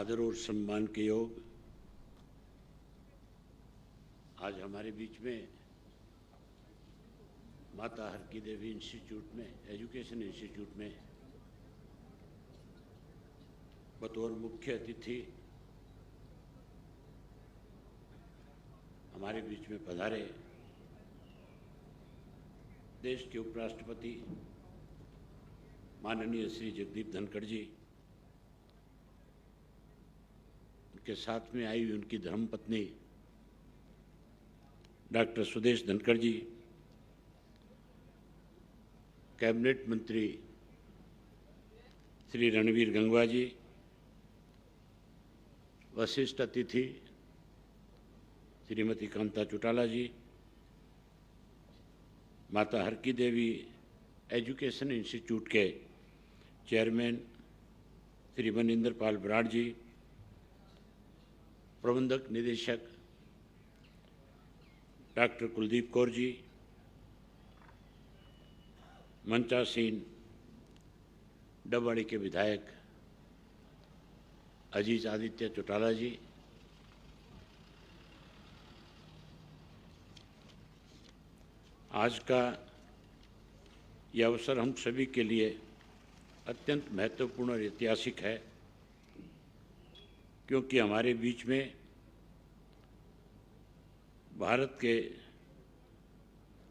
आदर और सम्मान के योग आज हमारे बीच में माता हर की देवी इंस्टीट्यूट में, एजुकेशन इंस्टीट्यूट में बतौर मुख्य अतिथि हमारे बीच में पधारे देश के उपराष्ट्रपति माननीय श्री जगदीप धनखड़ जी, उनके साथ में आई हुई उनकी धर्मपत्नी डॉक्टर सुदेश धनखड़ जी, कैबिनेट मंत्री श्री रणवीर गंगवा जी, वशिष्ठ अतिथि श्रीमती कांता चौटाला जी, माता हर की देवी एजुकेशन इंस्टीट्यूट के चेयरमैन श्री मनिंदर पाल बराड़ जी, प्रबंधक निदेशक डॉक्टर कुलदीप कौर जी, मंचासीन डबवाड़ी के विधायक अजीज आदित्य चौटाला जी, आज का यह अवसर हम सभी के लिए अत्यंत महत्वपूर्ण और ऐतिहासिक है, क्योंकि हमारे बीच में भारत के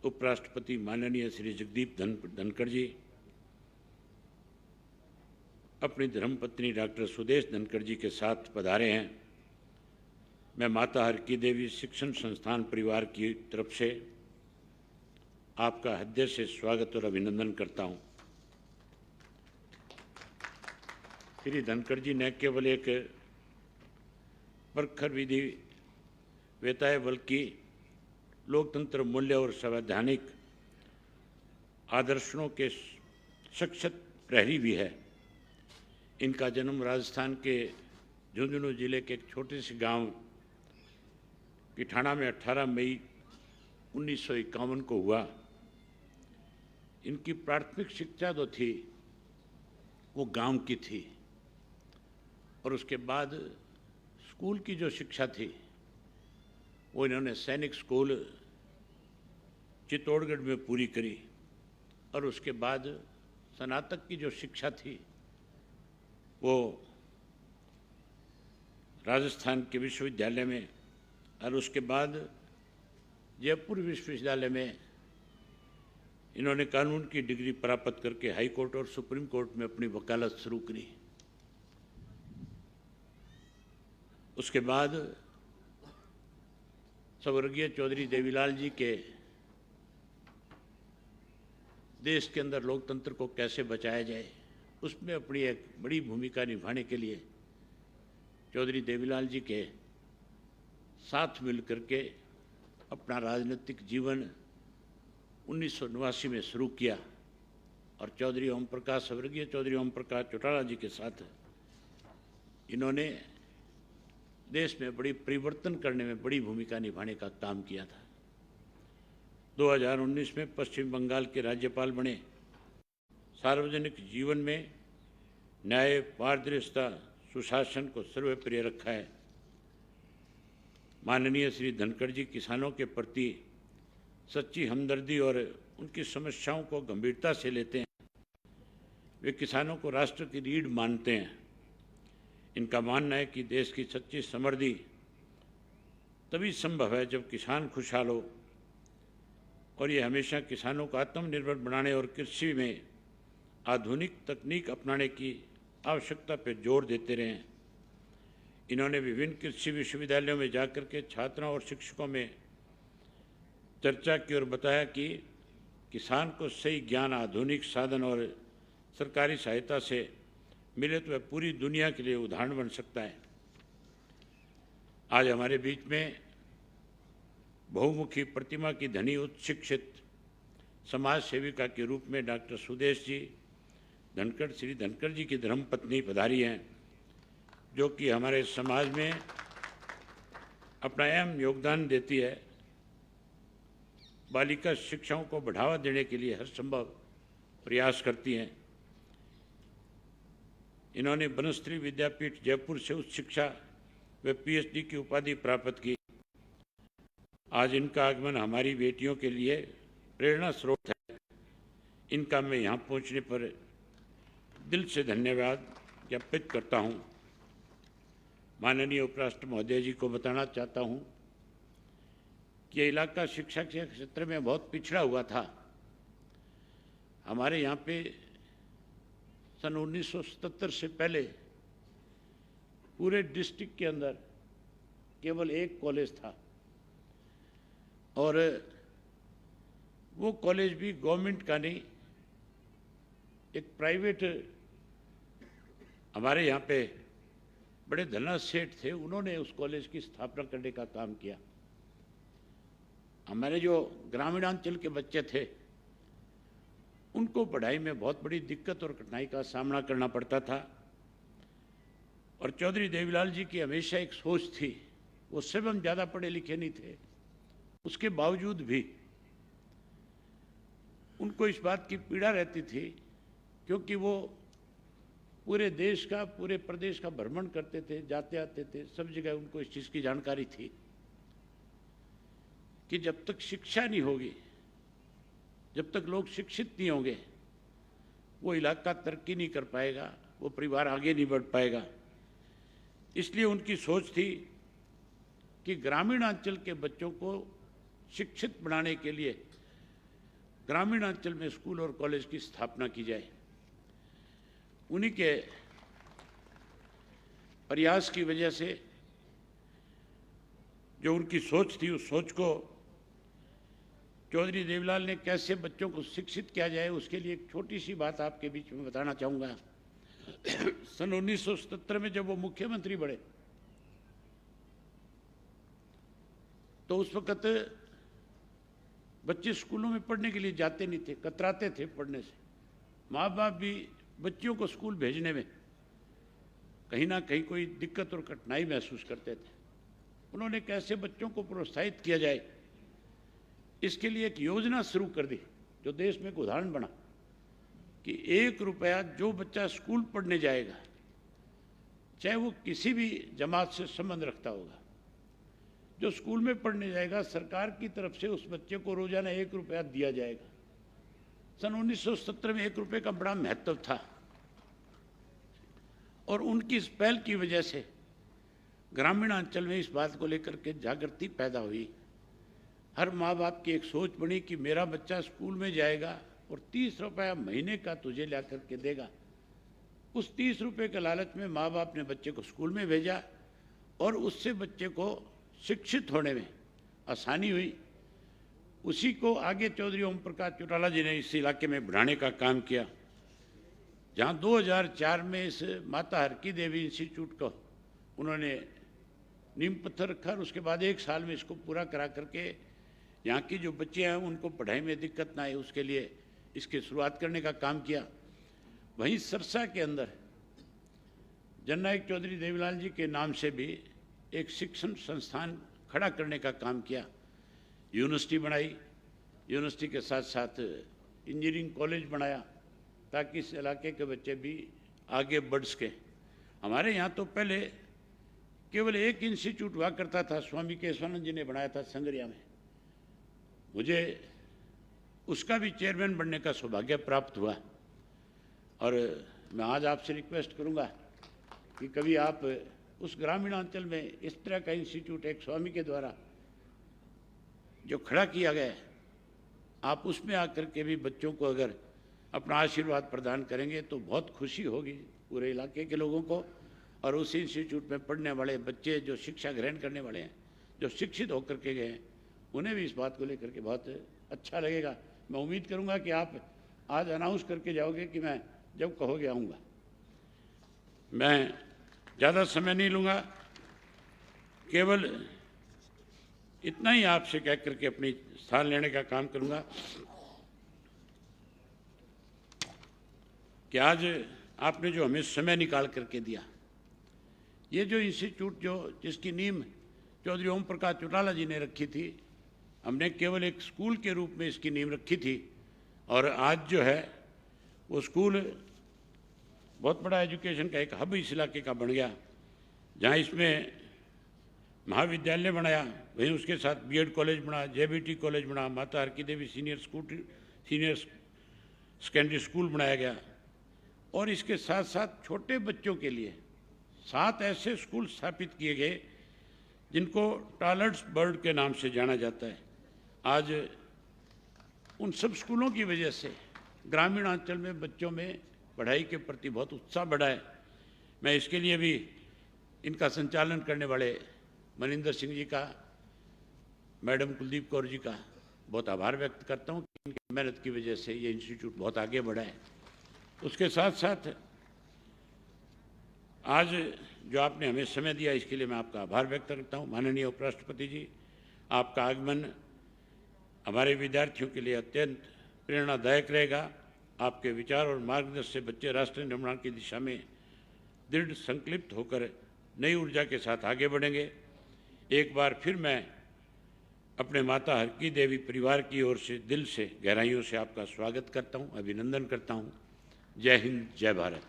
उपराष्ट्रपति माननीय श्री जगदीप धनखड़ जी अपनी धर्मपत्नी डॉक्टर सुदेश धनखड़ जी के साथ पधारे हैं। मैं माता हर की देवी शिक्षण संस्थान परिवार की तरफ से आपका हृदय से स्वागत और अभिनंदन करता हूं। श्री धनखड़ जी न केवल एक प्रखर विधि वेता है, बल्कि लोकतंत्र मूल्य और संवैधानिक आदर्शों के सशक्त प्रहरी भी है। इनका जन्म राजस्थान के झुंझुनू जिले के एक छोटे से गांव पिठाना में 18 मई 1951 को हुआ। इनकी प्राथमिक शिक्षा जो थी वो गांव की थी, और उसके बाद स्कूल की जो शिक्षा थी वो इन्होंने सैनिक स्कूल चित्तौड़गढ़ में पूरी करी, और उसके बाद स्नातक की जो शिक्षा थी वो राजस्थान के विश्वविद्यालय में, और उसके बाद जयपुर विश्वविद्यालय में इन्होंने कानून की डिग्री प्राप्त करके हाई कोर्ट और सुप्रीम कोर्ट में अपनी वकालत शुरू करी। उसके बाद स्वर्गीय चौधरी देवीलाल जी के देश के अंदर लोकतंत्र को कैसे बचाया जाए उसमें अपनी एक बड़ी भूमिका निभाने के लिए चौधरी देवीलाल जी के साथ मिलकर के अपना राजनीतिक जीवन 1989 में शुरू किया, और चौधरी ओम प्रकाश, स्वर्गीय चौधरी ओम प्रकाश चौटाला जी के साथ इन्होंने देश में बड़ी परिवर्तन करने में बड़ी भूमिका निभाने का काम किया था। 2019 में पश्चिम बंगाल के राज्यपाल बने। सार्वजनिक जीवन में न्याय, पारदर्शिता, सुशासन को सर्वोपरि रखा है। माननीय श्री धनखड़ जी किसानों के प्रति सच्ची हमदर्दी और उनकी समस्याओं को गंभीरता से लेते हैं। वे किसानों को राष्ट्र की रीढ़ मानते हैं। इनका मानना है कि देश की सच्ची समृद्धि तभी संभव है जब किसान खुशहाल हो, और ये हमेशा किसानों को आत्मनिर्भर बनाने और कृषि में आधुनिक तकनीक अपनाने की आवश्यकता पर जोर देते रहे हैं। इन्होंने विभिन्न कृषि विश्वविद्यालयों में जाकर के छात्रों और शिक्षकों में चर्चा की और बताया कि किसान को सही ज्ञान, आधुनिक साधन और सरकारी सहायता से मिले तो वह पूरी दुनिया के लिए उदाहरण बन सकता है। आज हमारे बीच में बहुमुखी प्रतिमा की धनी उच्च शिक्षित समाज सेविका के रूप में डॉक्टर सुदेश जी धनखड़, श्री धनखड़ जी की धर्मपत्नी पधारी हैं, जो कि हमारे समाज में अपना अहम योगदान देती है। बालिका शिक्षाओं को बढ़ावा देने के लिए हर संभव प्रयास करती हैं। इन्होंने बनस्थली विद्यापीठ जयपुर से उच्च शिक्षा व पीएचडी की उपाधि प्राप्त की। आज इनका आगमन हमारी बेटियों के लिए प्रेरणा स्रोत है। इनका मैं यहाँ पहुँचने पर दिल से धन्यवाद ज्ञापित करता हूँ। माननीय उपराष्ट्रपति महोदय जी को बताना चाहता हूँ कि ये इलाका शिक्षा के क्षेत्र में बहुत पिछड़ा हुआ था। हमारे यहाँ पे सन 1977 से पहले पूरे डिस्ट्रिक्ट के अंदर केवल एक कॉलेज था और वो कॉलेज भी गवर्नमेंट का नहीं, एक प्राइवेट, हमारे यहाँ पे बड़े धनराज सेठ थे, उन्होंने उस कॉलेज की स्थापना करने का काम किया। हमारे जो ग्रामीणांचल के बच्चे थे उनको पढ़ाई में बहुत बड़ी दिक्कत और कठिनाई का सामना करना पड़ता था और चौधरी देवीलाल जी की हमेशा एक सोच थी, वो स्वयं ज़्यादा पढ़े लिखे नहीं थे, उसके बावजूद भी उनको इस बात की पीड़ा रहती थी, क्योंकि वो पूरे देश का, पूरे प्रदेश का भ्रमण करते थे, जाते आते थे, सब जगह उनको इस चीज़ की जानकारी थी कि जब तक शिक्षा नहीं होगी, जब तक लोग शिक्षित नहीं होंगे, वो इलाका तरक्की नहीं कर पाएगा, वो परिवार आगे नहीं बढ़ पाएगा। इसलिए उनकी सोच थी कि ग्रामीण अंचल के बच्चों को शिक्षित बनाने के लिए ग्रामीण अंचल में स्कूल और कॉलेज की स्थापना की जाए। उन्हीं के प्रयास की वजह से जो उनकी सोच थी, उस सोच को चौधरी देवीलाल ने कैसे बच्चों को शिक्षित किया जाए, उसके लिए एक छोटी सी बात आपके बीच में बताना चाहूँगा। सन 1977 में जब वो मुख्यमंत्री बने तो उस वक़्त बच्चे स्कूलों में पढ़ने के लिए जाते नहीं थे, कतराते थे पढ़ने से। माँ बाप भी बच्चियों को स्कूल भेजने में कहीं ना कहीं कोई दिक्कत और कठिनाई महसूस करते थे। उन्होंने कैसे बच्चों को प्रोत्साहित किया जाए, इसके लिए एक योजना शुरू कर दी जो देश में एक उदाहरण बना कि 1 रुपया जो बच्चा स्कूल पढ़ने जाएगा, चाहे वो किसी भी जमात से संबंध रखता होगा, जो स्कूल में पढ़ने जाएगा, सरकार की तरफ से उस बच्चे को रोजाना 1 रुपया दिया जाएगा। सन 1970 में 1 रुपये का बड़ा महत्व था और उनकी इस पहल की वजह से ग्रामीण अंचल में इस बात को लेकर के जागृति पैदा हुई। हर माँ बाप की एक सोच बनी कि मेरा बच्चा स्कूल में जाएगा और 30 रुपया महीने का तुझे ला करके देगा। उस 30 रुपये के लालच में माँ बाप ने बच्चे को स्कूल में भेजा और उससे बच्चे को शिक्षित होने में आसानी हुई। उसी को आगे चौधरी ओम प्रकाश चौटाला जी ने इस इलाके में बढ़ाने का काम किया, जहाँ 2004 में इस माता हर की देवी इंस्टीट्यूट को उन्होंने नींव पत्थर रखा और उसके बाद 1 साल में इसको पूरा करा करके यहाँ की जो बच्चे हैं उनको पढ़ाई में दिक्कत ना आए, उसके लिए इसकी शुरुआत करने का काम किया। वहीं सरसा के अंदर जननायक चौधरी देवीलाल जी के नाम से भी एक शिक्षण संस्थान खड़ा करने का काम किया। यूनिवर्सिटी बनाई, यूनिवर्सिटी के साथ साथ इंजीनियरिंग कॉलेज बनाया ताकि इस इलाके के बच्चे भी आगे बढ़ सकें। हमारे यहाँ तो पहले केवल एक इंस्टीट्यूट हुआ करता था, स्वामी केशवानंद जी ने बनाया था संगरिया में। मुझे उसका भी चेयरमैन बनने का सौभाग्य प्राप्त हुआ और मैं आज आपसे रिक्वेस्ट करूंगा कि कभी आप उस ग्रामीण अंचल में इस तरह का इंस्टीट्यूट एक स्वामी के द्वारा जो खड़ा किया गया है, आप उसमें आकर के भी बच्चों को अगर अपना आशीर्वाद प्रदान करेंगे तो बहुत खुशी होगी पूरे इलाके के लोगों को। और उस इंस्टीट्यूट में पढ़ने वाले बच्चे जो शिक्षा ग्रहण करने वाले हैं, जो शिक्षित होकर के गए हैं, उन्हें भी इस बात को लेकर के बहुत अच्छा लगेगा। मैं उम्मीद करूंगा कि आप आज अनाउंस करके जाओगे कि मैं जब कहोगे आऊँगा। मैं ज़्यादा समय नहीं लूँगा, केवल इतना ही आपसे कह करके अपनी स्थान लेने का काम करूँगा कि आज आपने जो हमें समय निकाल करके दिया, ये जो इंस्टीट्यूट जिसकी नींव चौधरी ओम प्रकाश चौटाला जी ने रखी थी, हमने केवल एक स्कूल के रूप में इसकी नींव रखी थी और आज जो है वो स्कूल बहुत बड़ा एजुकेशन का एक हब इस इलाके का बन गया, जहाँ इसमें महाविद्यालय बनाया, वहीं उसके साथ बीएड कॉलेज बना, जेबीटी कॉलेज बना, माता हरकी देवी सीनियर सेकेंडरी स्कूल बनाया गया। और इसके साथ साथ छोटे बच्चों के लिए 7 ऐसे स्कूल स्थापित किए गए जिनको टॉयलेट्स बर्ड के नाम से जाना जाता है। आज उन सब स्कूलों की वजह से ग्रामीण अंचल में बच्चों में पढ़ाई के प्रति बहुत उत्साह बढ़ा है। मैं इसके लिए भी इनका संचालन करने वाले मनिंदर सिंह जी का, मैडम कुलदीप कौर जी का बहुत आभार व्यक्त करता हूँ कि इनकी मेहनत की वजह से ये इंस्टीट्यूट बहुत आगे बढ़ा है। उसके साथ साथ आज जो आपने हमें समय दिया, इसके लिए मैं आपका आभार व्यक्त करता हूँ। माननीय उपराष्ट्रपति जी, आपका आगमन हमारे विद्यार्थियों के लिए अत्यंत प्रेरणादायक रहेगा। आपके विचार और मार्गदर्शन से बच्चे राष्ट्र निर्माण की दिशा में दृढ़ संकल्पित होकर नई ऊर्जा के साथ आगे बढ़ेंगे। एक बार फिर मैं अपने माता हरकी देवी परिवार की ओर से दिल से गहराइयों से आपका स्वागत करता हूं, अभिनंदन करता हूं। जय हिंद, जय भारत।